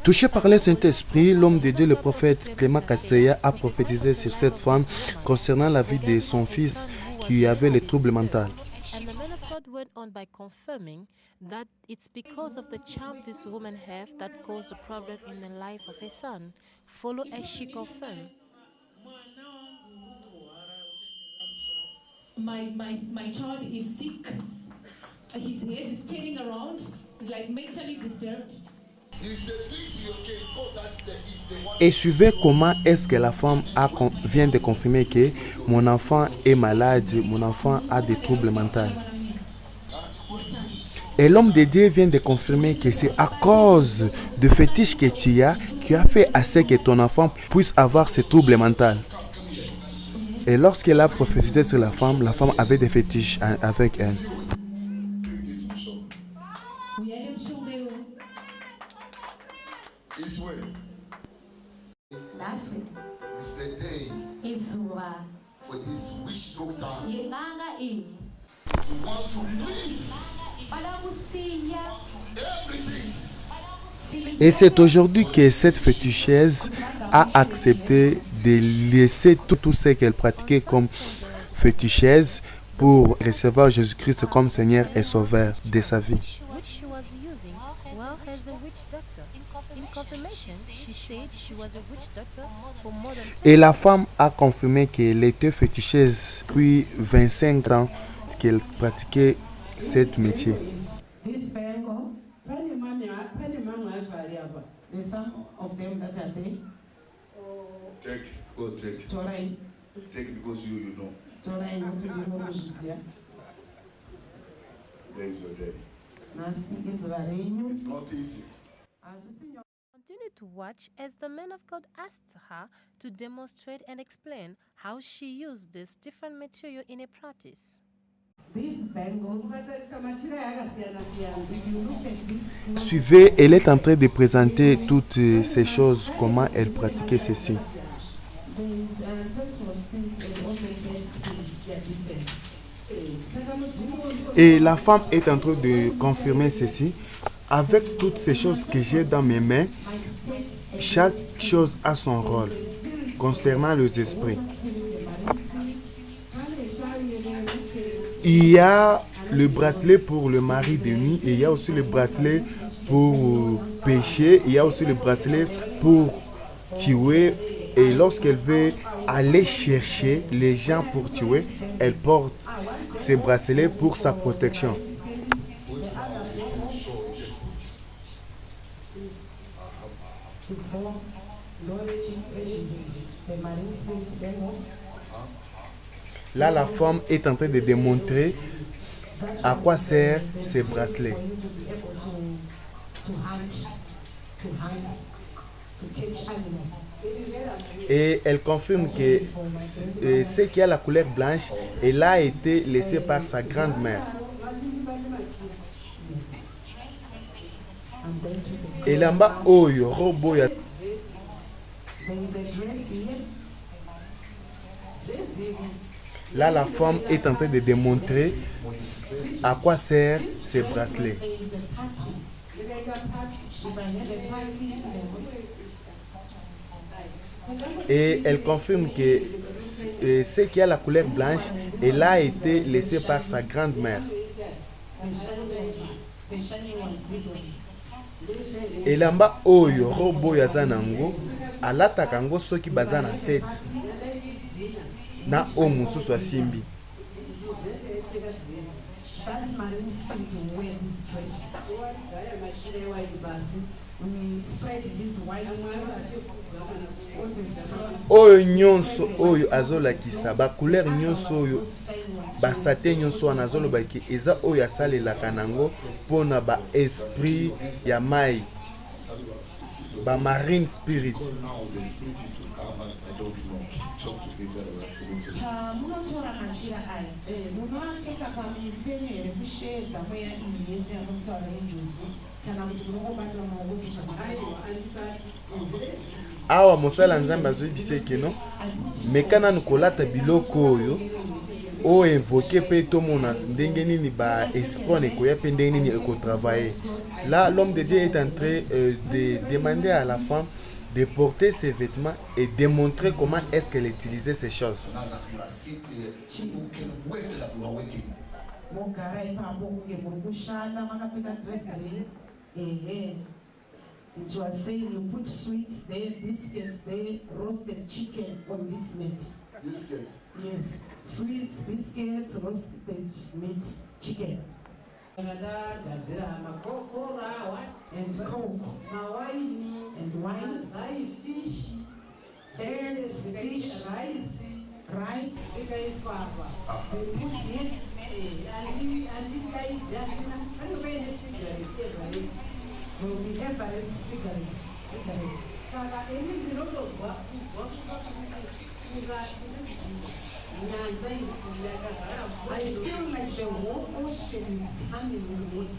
Touché par le Saint-Esprit, l'homme de Dieu, le prophète Clément Kasseya, a prophétisé sur cette femme concernant la vie de son fils qui avait les troubles mentaux. And the man of God went on by confirming that it's because of the charm this woman have that caused the problem in the life of his son. Follow as she confirmed. My child is sick. His head is turning around. He's like mentally disturbed. Et suivez comment est-ce que la femme vient de confirmer que mon enfant est malade, mon enfant a des troubles mentaux. Et l'homme de Dieu vient de confirmer que c'est à cause de fétiches que tu as qui a fait assez que ton enfant puisse avoir ces troubles mentaux. Et lorsqu'elle a prophétisé sur la femme avait des fétiches avec elle. It's the day for this witch doctor to want to leave everything. Et c'est aujourd'hui que cette féticheuse a accepté de laisser tout ce qu'elle pratiquait comme féticheuse pour recevoir Jésus-Christ comme Seigneur et Sauveur de sa vie. Which she was using well as a witch doctor. In confirmation, she said she was a witch doctor for more than 10 Et la femme a confirmé qu'elle était féticheuse depuis 25 ans qu'elle pratiquait ce métier. This bangle, the some of them that are there. Take. Torai, Take because you know. Torai, not to be more There is your day. Nasi is varenyu. It's not easy. Continue to watch as the man of God asked her to demonstrate and explain how she used this different material in a practice. These bangles, if you look at this, Suivez, elle est en train de présenter toutes ces choses, comment elle pratiquait ceci. there is ancestral spirit and also dead spirits that descend. Et la femme est en train de confirmer ceci. Avec toutes ces choses que j'ai dans mes mains, chaque chose a son rôle concernant les esprits. Il y a le bracelet pour le mari de nuit et il y a aussi le bracelet pour pécher. Il y a aussi le bracelet pour tuer. Et lorsqu'elle veut aller chercher les gens pour tuer, elle porte ces bracelets pour sa protection. Là, la femme est en train de démontrer à quoi servent ces bracelets. Et elle confirme que ce qui a la couleur blanche, elle a été laissée par sa grand-mère. Et là-bas, oyo, robo ya. Là, la femme est en train de démontrer à quoi servent ces bracelets. Et elle confirme que ce qui a la couleur blanche, elle a été laissée par sa grand-mère. Elamba oyo robo ya zanango alataka ngo soki baza na fete na o mususu asimbi. Oyo nyonso oyo azolakisa ba couleur nyonso oyo basate nyonso wana azolobaki eza oyo asalelaka nango mpona ba esprit ya mai, ba marine spirit. Awa mosala nzambe azoyebisa eke no mekana nukolata biloko oyo o évoqué pe to mona ndenge nini ba esprit ne koya pe ndenge nini eko travailler. Là l'homme de Dieu est en train de demander à la femme de porter ses vêtements et démontrer comment est-ce qu'elle utilisait ces choses. It was saying you put sweets there, biscuits there, roasted chicken on this meat. Biscuit. Yes, sweets, biscuits, roasted meat, chicken. And coke, and wine, fish, eggs, fish, rice. They put it, will be average cigarette. I feel like the whole ocean is hanging in the water.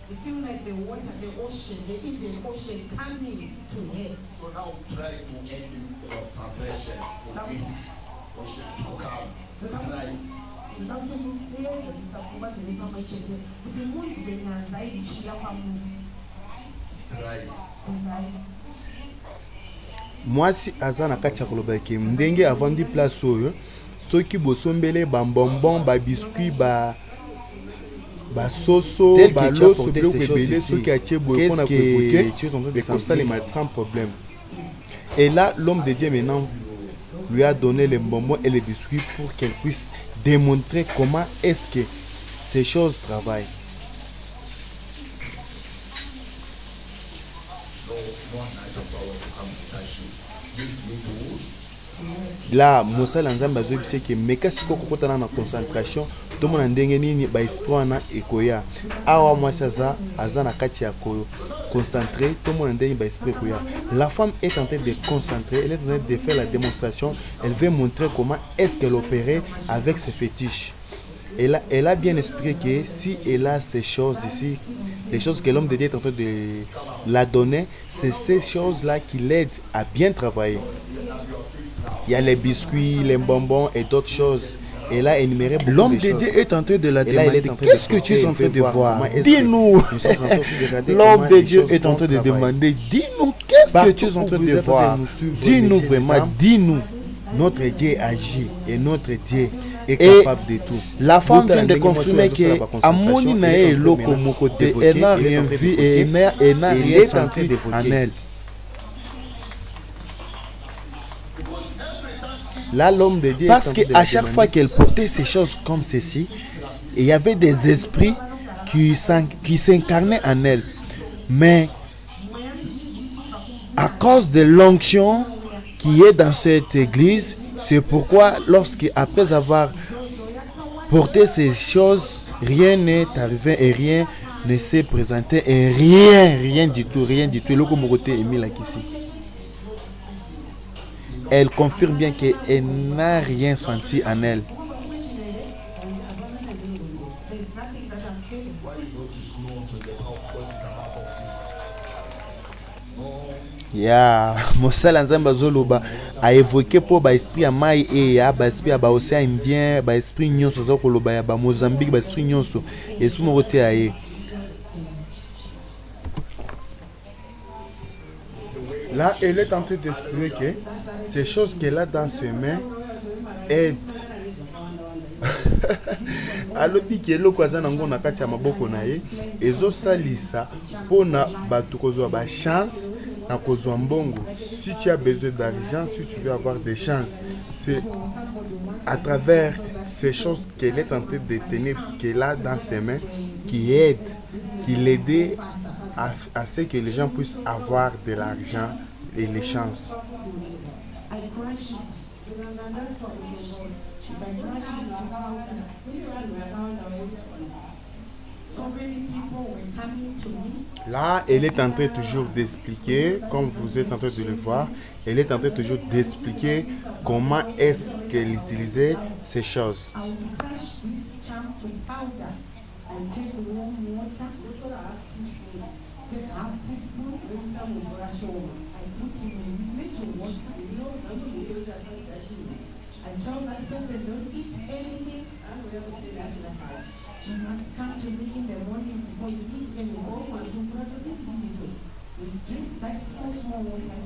You feel like the water, the ocean, the Indian Ocean coming to her. So now try to make concentration for this ocean to come. Try. Mwasi aza na kati ya koloba ke ndenge avandi place oyo soki bosombele ba bonbon ba biscuit ba soso ba loso biloko ebele soki atie boye mpona koévoquer ekosalema sans problème. Et là l'homme de Dieu maintenant lui a donné les bonbons et les biscuits pour qu'elle puisse démontrer comment est-ce que ces choses travaillent. Là mosala nzambe azobisa ke meka siko kokotana na concentration tomona ndenge nini ba esprit wana ekoya awa mwasi aza na kati ya concentrer tomona ndenge ba esprit ekoya. La femme est en train de concentrer, elle est en train de faire la démonstration, elle veut montrer comment est-ce qu'elle opérait avec ses fétiches. Elle a bien expliqué que si elle a ces choses ici, les choses que l'homme de Dieu est en train de la donner, c'est ces choses-là qui l'aident à bien travailler. Il y a les biscuits, les bonbons et d'autres choses. Et là, énuméré beaucoup de choses. L'homme de Dieu est en train de la demander. Qu'est-ce que tu es en train de voir? Dis-nous. L'homme de Dieu est en train de demander. Dis-nous, qu'est-ce que tu es en train de voir? Dis-nous vraiment, dis-nous. Notre Dieu agit et notre Dieu est capable de tout. La femme vient de confirmer que Amoni Nae Loko Mokote, elle n'a rien vu et elle n'a rien senti en elle. Là, l'homme de Dieu, parce qu'à chaque fois qu'elle portait ces choses comme ceci, il y avait des esprits qui s'incarnaient en elle. Mais à cause de l'onction qui est dans cette église, c'est pourquoi après avoir porté ces choses, rien n'est arrivé et rien ne s'est présenté et rien du tout. Le Komorote Emile Akissi. Elle confirme bien qu'elle n'a rien senti en elle. Mosala Nzamba Zoloba a évoqué pour ba esprit à Mai et ya ba esprit à ba océan Indien, ba esprit nyonso za koloba ya ba Mozambique, ba esprit nyonso esprit morote aye. Là, elle est en train d'expliquer que ces choses qu'elle a dans ses mains aident. Alobi ki eloko aza nango na kati ya maboko na ye ezosalisa mpona bato kozwa ba chance na kozwa mbongo. Si tu as besoin d'argent, si tu veux avoir des chances, c'est à travers ces choses qu'elle est en train de tenir, qu'elle a dans ses mains, qui aide, qui l'aide à ce que les gens puissent avoir de l'argent et les chances. Là, elle est en train toujours d'expliquer, comme vous êtes en train de le voir, elle est en train toujours d'expliquer comment est-ce qu'elle utilisait ces choses. water, take half teaspoon, I put him in little water, and tell that person don't eat anything. You must come to me in the morning before you eat and you go and you drink that small water.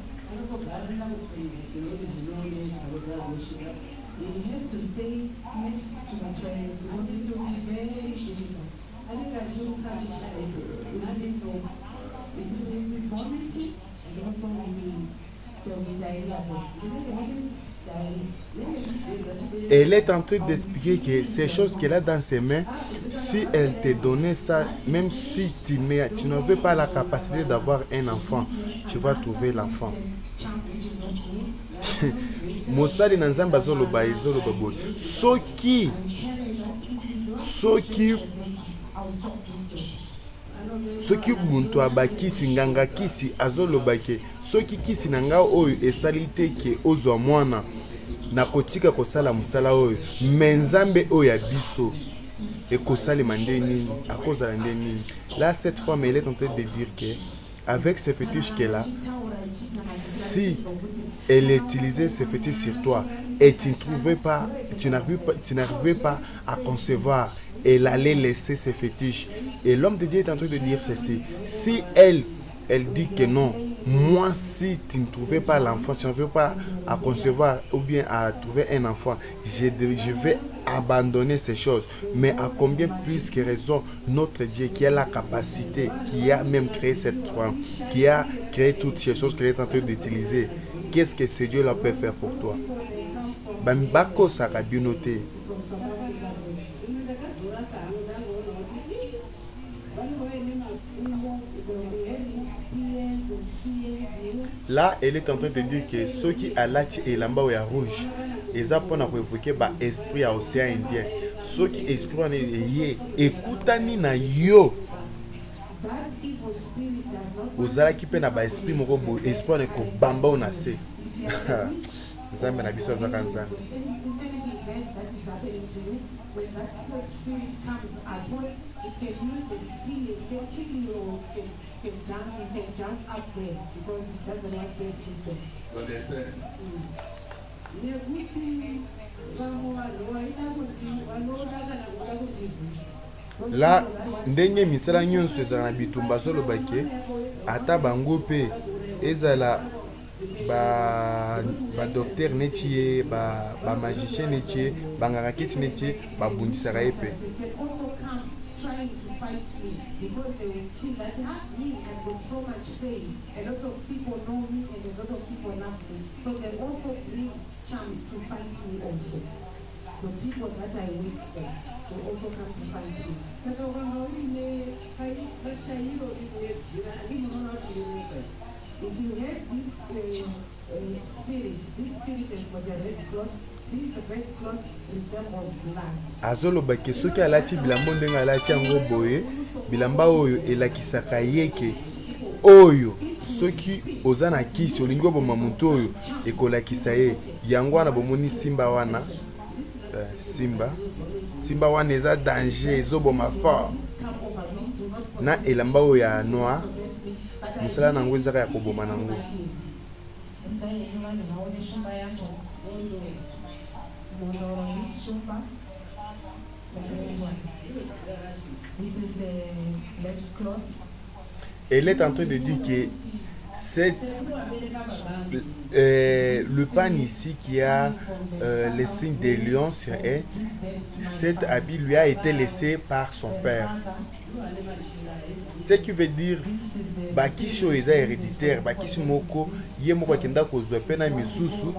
It has to stay next to the toilet. You want it to be very difficult. I think that you touch it like you have it for because if we vomit it, and also there will be diarrhea. Elle est en train d'expliquer que ces choses qu'elle a dans ses mains, si elle te donnait ça, même si tu ne veux pas la capacité d'avoir un enfant, tu vas trouver l'enfant. Mosali na nzamba zoloba ezoloba boy. Soki muntu abakisi nganga kisi azoloba ke soki kisi na nga oyo esali te ke ozwa mwana na kotika kosala musala oyo menzambe oyo ya biso ekosalema nde nini akozala nde nini. Là cette femme elle est en train de dire que avec ces fétiches qu'elle a, si elle utilisait ces fétiches sur toi et tu n'arrivais pas à concevoir, elle allait laisser ses fétiches. Et l'homme de Dieu est en train de dire ceci. Si elle dit que non, moi si tu ne trouvais pas l'enfant, tu n'arrives pas à concevoir ou bien à trouver un enfant, je vais abandonner ces choses. Mais à combien plus que raison notre Dieu qui a la capacité, qui a même créé cette femme, qui a créé toutes ces choses qu'elle est en train d'utiliser, qu'est-ce que ce Dieu là peut faire pour toi? Bambako Sarabinote. Là, elle est en train de dire que ceux qui ont lati et l'amba ou rouge, ils ont pour évoquer bah esprit à océan Indien. Ceux qui esprit en est écoutani na yo. Ozala qui peine à ba esprit mon robot esprit ne ko bamba on a se. Nzambe na biso azaka nzambe. Là, ndenge misala nyonso ezala na bitumba solo bake ata bango pe ezala ba docteur netier ba magicien netier bangaka kisi netier ba bundisaka ye pe. Because they will see that me and with so much pain, a lot of people know me and a lot of people love me. So they also bring charms to fight me also. The people that I wait for, they also come to fight me. If you have this spirit is for the red cloth. Azoloba ke soki alati bilamba ndenge alati yango boye bilamba oyo elakisaka yeke oyo soki oza na kisi olingi oboma mutu oyo ekolakisa ye yango wana bomoni simba wana simba wana eza danger ezoboma fort na elamba oyo ya noir musala nango ezaka ya koboma nango. Elle est en train de dire que le pan ici qui a le signe des lions sur elle, cet habit lui a été laissé par son père. Ce qui veut dire bakisho eza héréditaire, bakisho moko ye moko akenda kozwa pena misusu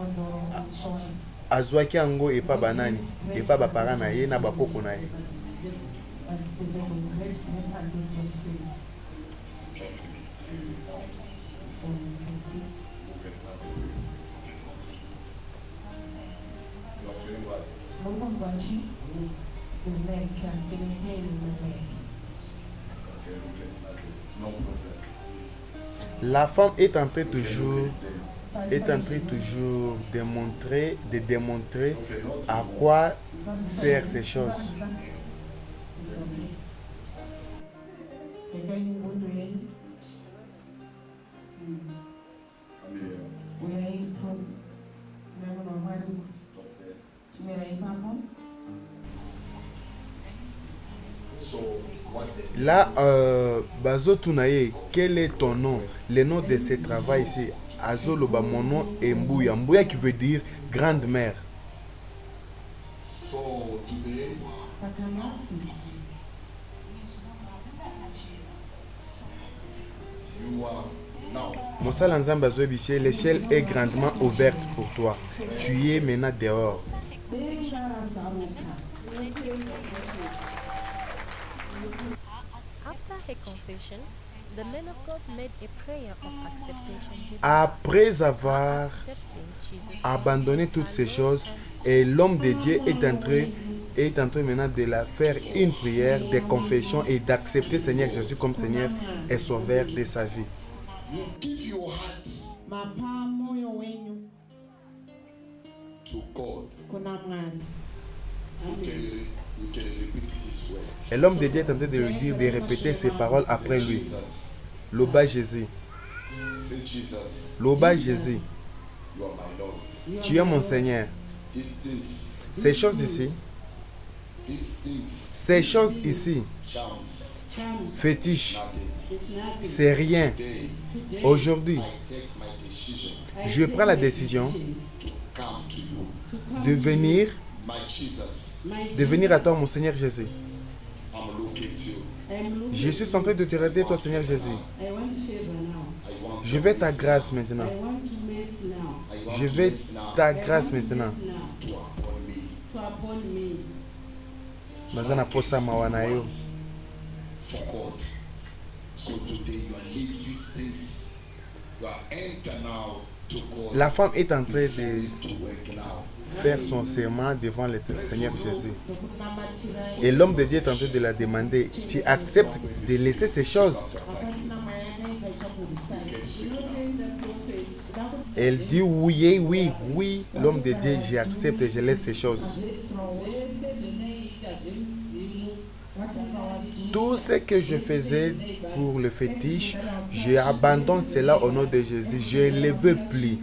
azwaki yango epa banani epa bapara na ye na bakoko na ye. La femme est en train toujours de démontrer à quoi servent ces choses. Eka imbundo yenu. Amen. Uyaipo. Mwana wa mwalimu. Stop there. Chimera ipapo. So, what the Là, Bazo Tunaye, quel est ton nom? Le nom de ce travail ici, Azoloba, mon nom est Mbouya. Mbouya qui veut dire grande mère. So today, Sakamasi. you are now. Moussa Nzambe Azo Biché, l'échelle est grandement ouverte pour toi. Tu es maintenant dehors. Beshara Saruka. After her confession, the man of God made a prayer of acceptation with Après avoir accepting Jesus abandonné toutes ces choses, et l'homme de Dieu est en train maintenant de la faire une prière de confession et d'accepter Seigneur Jésus comme Seigneur et Sauveur de sa vie. You give your heart Mapa moyo wenyu to God. kuna mwari. You can repeat this way. Et l'homme de Dieu est en train de lui dire de répéter ces paroles après lui. Jesus. Loba Jésus, Say Jesus. Loba Jésus, You are my Lord. tu es mon Seigneur. These things. Ces choses ici, These things. ces choses ici, Chance. fétiches, Nothing. c'est rien. Today, Aujourd'hui, I take my decision je prends la décision to come to you. de venir, My Jesus. de venir à toi, mon Seigneur Jésus. I'm looking to you. Je suis en train de te regarder, toi, Seigneur Jésus. I want favor now. I want Je veux ta grâce maintenant. I want to mess now. I want Je veux this now ta grâce maintenant. Now. to upon me. To upon me. Baza na posa mawa na yo. For God. So today you are leaving these things. You are enter now to God. La femme est en train de To work now. faire son serment devant le Seigneur Jésus. Tokunamatira. Et l'homme de Dieu est en train de la demander, tu acceptes de laisser ces choses? Akasina mayana ikachakurisai. Unotenda prophet. Elle dit oui, oui, oui. L'homme de Dieu, j'accepte et je laisse ces choses. Tout ce que je faisais pour le fétiche, j'abandonne cela au nom de Jésus. Je ne le veux plus.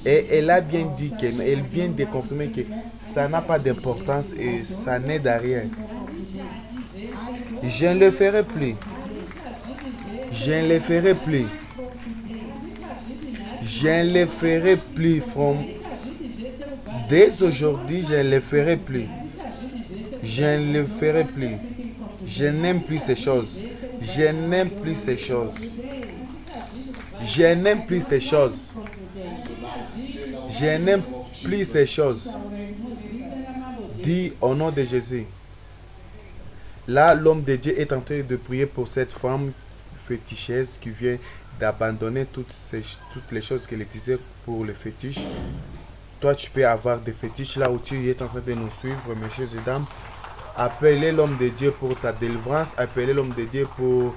Et elle a bien dit qu'elle vient de confirmer que ça n'a pas d'importance et ça n'aide à rien. Je ne le ferai plus. Je ne le ferai plus. Je ne le ferai plus. Dès aujourd'hui, je ne le ferai plus. Je ne le ferai plus. Je n'aime plus ces choses. Je n'aime plus ces choses. Je n'aime plus ces choses. Je n'aime plus ces choses. Dis au nom de Jésus. Là, l'homme de Dieu est en train de prier pour cette femme féticheuse qui vient d'abandonner toutes les choses qu'elle utilisait pour le fétiche. Toi, tu peux avoir des fétiches là où tu es en train de nous suivre, messieurs et dames. Appelez l'homme de Dieu pour ta délivrance. Appelez l'homme de Dieu pour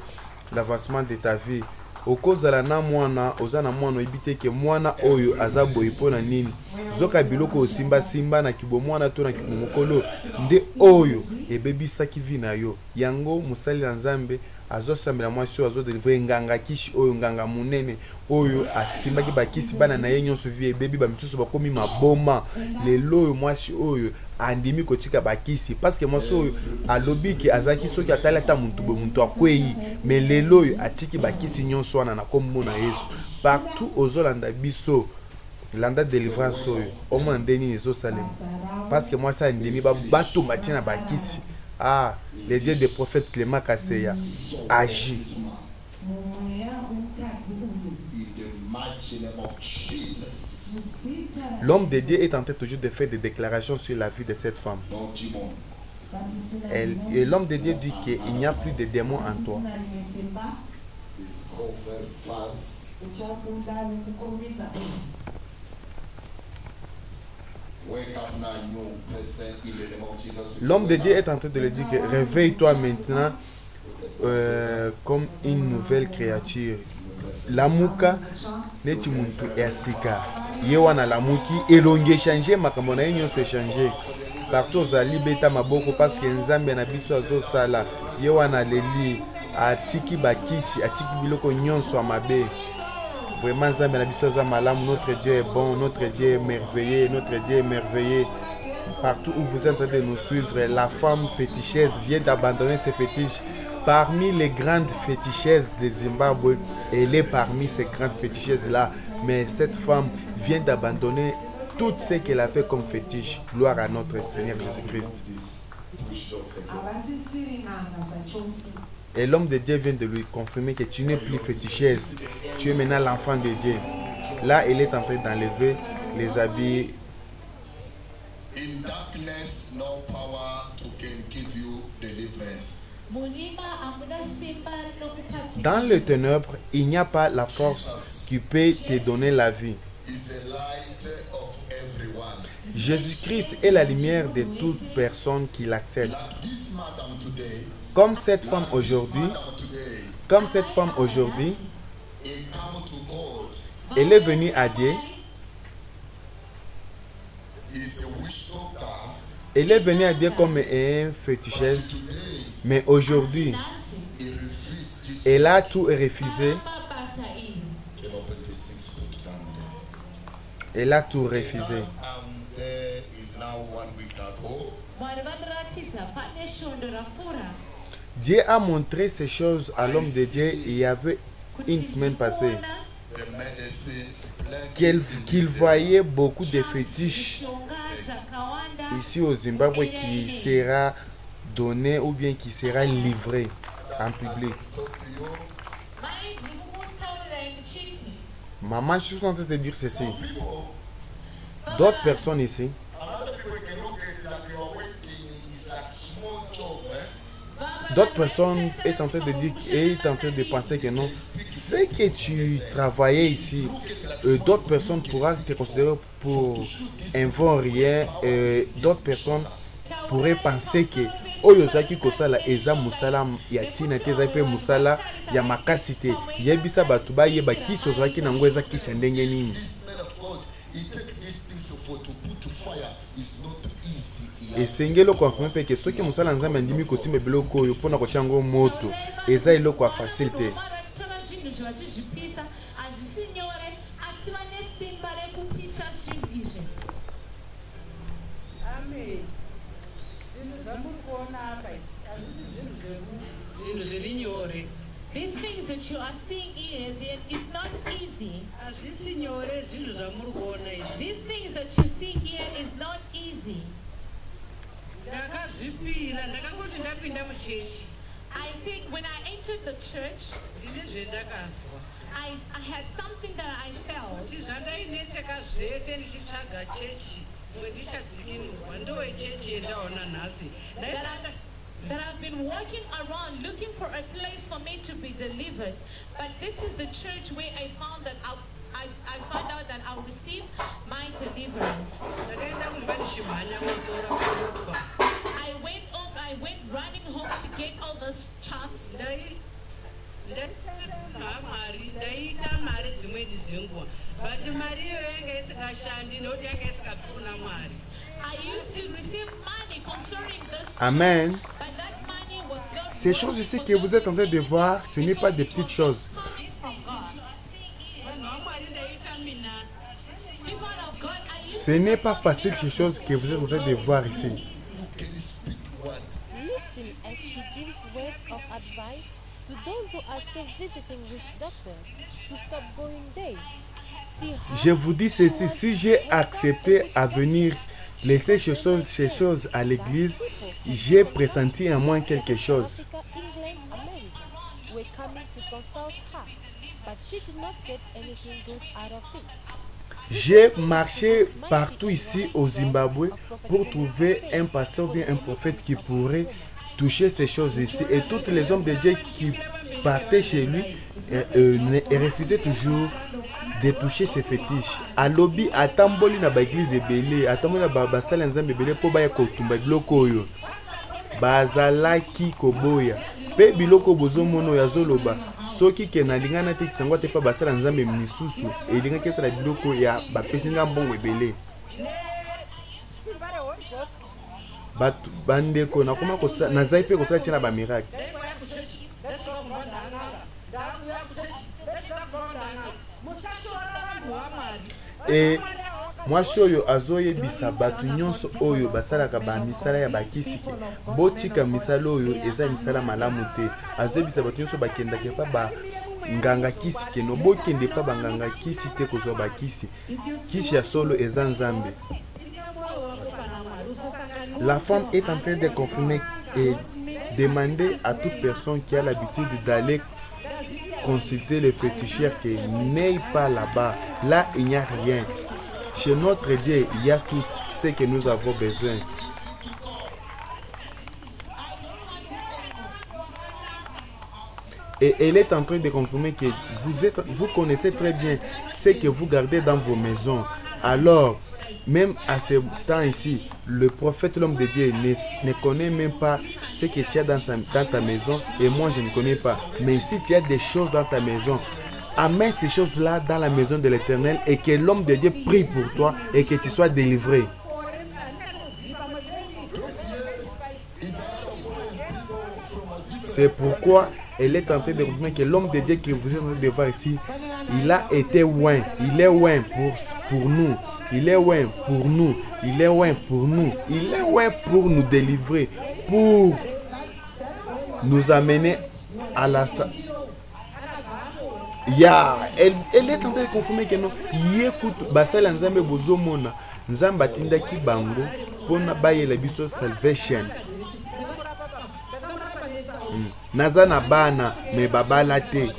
l'avancement de ta vie. Okozala na mwana ozana mwana ibite ke mwana oyo azabo ipona nini zoka biloko simba simba na kibo mwana to na kimokolo nde oyo ebebisaki vi na yo yango musali na Nzambe azosambela mwasi azo délivrer nganga kishi oyo nganga munene oyo asimbaki bakisi bana na ye nyonso vi ebebi ba misusu bakomi maboma lelo oyo mwasi oyo andimi kotika bakisi parce que mwasi oyo alobi ki azaki soki atali ata muntu akwei mais lelo oyo atiki bakisi nyonso wana na kombo na Yesu partout ozolanda biso landa délivrance oyo omona ndeni ezosalema parce que mwasi andimi bato matina bakisi. Ah, le Dieu des prophètes Clément Kasseya agit. L'homme de Dieu est en train toujours de faire des déclarations sur la vie de cette femme. Et l'homme de Dieu dit qu'il n'y a plus de démons en toi. L'homme de Dieu est en train de lui dire que réveille-toi maintenant comme une nouvelle créature. Lamuka neti muntu esika. Yewana lamuki elonge changer makambo na yenyo se changer. Partout ozali beta maboko parce que Nzambe na biso azo sala. Yewana leli atiki bakisi, atiki biloko nyonso ya mabe. Vraiment, Nzambe na biso aza malamu. Notre Dieu est bon, notre Dieu est merveilleux, notre Dieu est merveilleux. Partout où vous êtes en train de nous suivre, la femme féticheuse vient d'abandonner ses fétiches. Parmi les grandes féticheuses de Zimbabwe, elle est parmi ces grandes féticheuses-là. Mais cette femme vient d'abandonner tout ce qu'elle a fait comme fétiche. Gloire à notre Seigneur Jésus-Christ. Et l'homme de Dieu vient de lui confirmer que tu n'es plus féticheuse. Tu es maintenant l'enfant de Dieu. Là, elle est en train d'enlever les habits. In darkness, no power to can give you deliverance. Dans le ténèbre, il n'y a pas la force qui peut te donner la vie. Is the light of everyone. Jésus-Christ est la lumière de toute personne qui l'accepte. This madam today, Comme cette femme aujourd'hui, he come to God. elle est venue à Dieu. He's a witch doctor. Elle est venue à Dieu comme un féticheuse. Mais aujourd'hui, He refused this. elle a tout refusé. Can open these things, put down there. Elle a tout refusé. There is now 1 week ago. Dieu a montré ces choses à l'homme de Dieu il y avait une semaine passée. The medicine, Qu'il voyait beaucoup de fétiches ici au Zimbabwe qui sera donné ou bien qui sera livré en public. Maman, je suis en train de te dire ceci. D'autres personnes ici, another people can look at that you are working is a small job. d'autres personnes est en train de dire, est en train de penser que non, c'est que tu travaillais ici. D'autres personnes pourraient te considérer pour un bon rien. D'autres personnes pourraient penser que oyo zaki kosala eza musala ya tina te eza pe musala ya makasi te. Yebisa batu bayeba kisi ozalaki nango eza kisi ya ndenge nini. This man of God, he take these things for to put to fire is not easy. Esengeli okonfirme mpe ke soki mosala nzambe andimi kosimba biloko oyo mpona kotia yango moto eza eloko ya facile te. These things that you are seeing here, it's not easy. These things that you see here is not easy. I think when I entered the church, I had something that I felt. That I've been walking around looking for a place for me to be delivered. But this is the church where I found that I found out that I'll receive my deliverance. I went running home to get all those charts. I used to receive money concerning this church, Amen. but that money was not Ces choses ici que vous êtes en train de voir, ce n'est pas des petites choses. Ce n'est pas facile ces choses que vous êtes en train de voir ici. Listen as she gives words of advice to those who are still visiting witch doctors to stop going there. See how Je vous dis ceci, si j'ai accepté à venir laisser ces choses à l'église, j'ai pressenti en moi quelque chose. Africa, England, America were coming to consult her, but she did not get anything good out of it. J'ai marché partout ici au Zimbabwe pour trouver un pasteur ou bien un prophète qui pourrait toucher ces choses ici. Et tous les hommes de Dieu qui partaient chez lui refusaient toujours de toucher ces fétiches. À lobby, à Tamboli na ba église ebele, à Tamboli na ba sala nzambe ebele po ba ya kotumba biloko oyo. Bazalaki koboya. Pe biloko bozomono ya zoloba. Soki ke na lingana te kisango te pa basala nzambe misusu, elinga kesala biloko ya ba pesinga mbongo ebele. Batu bandeko na koma kosa na zai pe kosala tina ba miracle. Et mwasi oyo azoyebisa bato nyonso oyo basalaka bamisala ya bakisi ke botika misala oyo eza misala malamu te. Azoyebisa bato nyonso bakendaka pa banganga kisi ke no bokende pa banganga kisi te kozwa bakisi. Kisi ya solo eza nzambe. La femme est en train de confirmer et demander à toute personne qui a l'habitude d'aller consulter les féticheurs que n'aille pas là-bas. Là, il n'y a rien. Chez notre Dieu, il y a tout ce que nous avons besoin. Et elle est en train de confirmer que vous connaissez très bien ce que vous gardez dans vos maisons. Alors, même à ce temps ici, le prophète, l'homme de Dieu, ne connaît même pas ce que tu as dans ta maison et moi je ne connais pas. Mais si tu as des choses dans ta maison, amène ces choses-là dans la maison de l'Éternel et que l'homme de Dieu prie pour toi et que tu sois délivré. C'est pourquoi elle est en train de confirmer que l'homme de Dieu que vous êtes en train de voir ici, il a été loin. Il est loin pour nous. Il est loin pour nous. Il est loin pour nous. Il est loin pour nous délivrer. Pour nous amener à la... Elle est en train de confirmer que non. Écoute, basala nzambe bozomona. Nzamba tindaki bango pona bayela biso salvation. Nazana bana me babala te.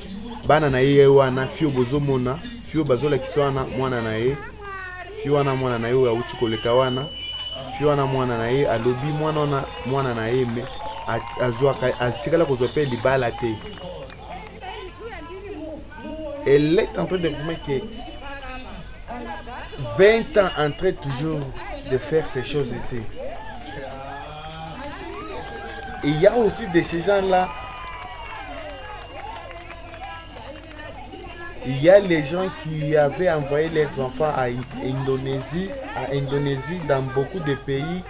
Bana na ye wana fio bozomona. Fio bazola kiswana mwana na ye. Fio wana mwana na ye auti koleka wana. Fio wana mwana na ye alobi mwana na ye me azwaka atikala kozwa pe libala te. Elle est en train de confirmer que 20 ans en train toujours de faire ces choses ici. Et il y a aussi de ces gens-là. Il y a les gens qui avaient envoyé leurs enfants à Indonésie, dans beaucoup de pays,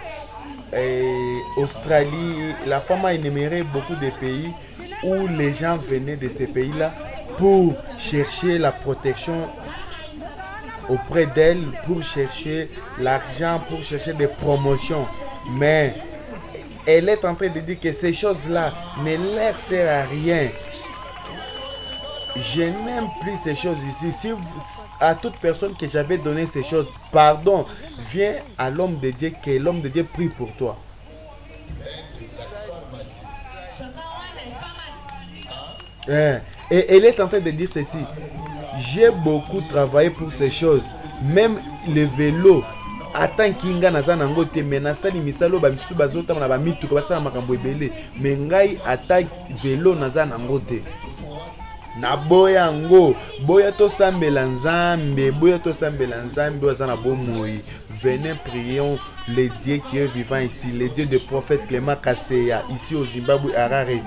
Australie. La femme a énuméré beaucoup de pays où les gens venaient de ces pays-là pour chercher la protection auprès d'elle, pour chercher l'argent, pour chercher des promotions. Mais elle est en train de dire que ces choses-là ne leur servent à rien. Je n'aime plus ces choses ici. Si à toute personne que j'avais donné ces choses, pardon, viens à l'homme de Dieu, que l'homme de Dieu prie pour toi. Et elle est en train de dire ceci. J'ai beaucoup travaillé pour ces choses. Même le vélo. Attends kinga naza nango te mena sali misalo ba misu bazota na ba mitu ko basala makambo ebele me ngai ata vélo naza nango te na boya ngo boya to sambela nzambe ozana bomoi. Venez prions le Dieu qui est vivant ici, le Dieu de prophète Clément Kaseya ici au Zimbabwe Harare.